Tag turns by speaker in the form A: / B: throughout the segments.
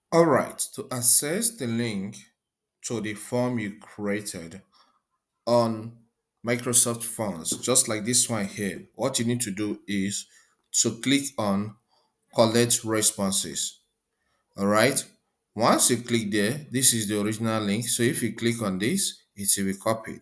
A: All right, to access the link to the form you created on Microsoft Fonts, just like this one here, what you need to do is to click on Collect Responses. All right, once you click there, this is the original link. So if you click on this, it will be copied.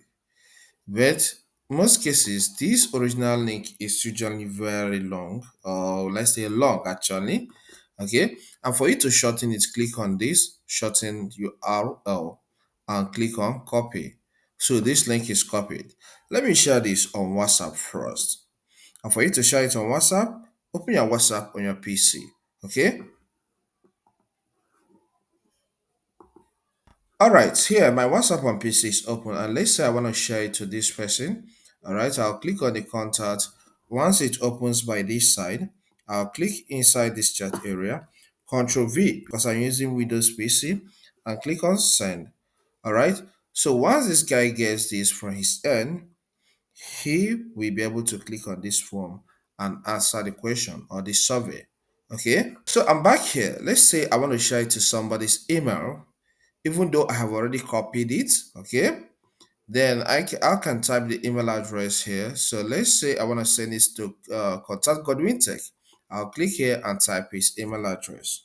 A: But most cases, this original link is usually very long, or let's say long actually. Okay, and for you to shorten it, click on this shorten URL and click on copy. So this link is copied. Let me share this on WhatsApp first. And for you to share it on WhatsApp, open your WhatsApp on your PC. Okay. All right, here my WhatsApp on PC is open, and let's say I want to share it to this person. All right, I'll click on the contact. Once it opens by this side, I'll click inside this chat area, Control V because I'm using Windows PC, and click on send. All right, so once this guy gets this from his end, he will be able to click on this form and answer the question or the survey. Okay, so I'm back here. Let's say I want to share it to somebody's email even though I have already copied it. Okay, then I can type the email address here. So let's say I want to send this to contact Godwin Tech. I'll click here and type his email address.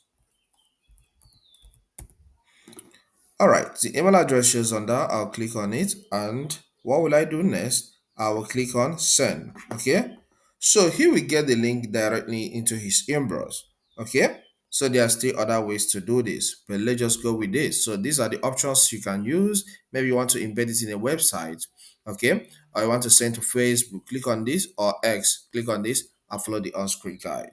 A: All right, the email address shows on that. I'll click on it, and what will I do next? I will click on send. Okay, so he will get the link directly into his inbox. Okay, so there are still other ways to do this, but let's just go with this. So these are the options you can use. Maybe you want to embed it in a website. Okay, or you want to send to Facebook. Click on this, or X. Click on this and follow the on-screen guide.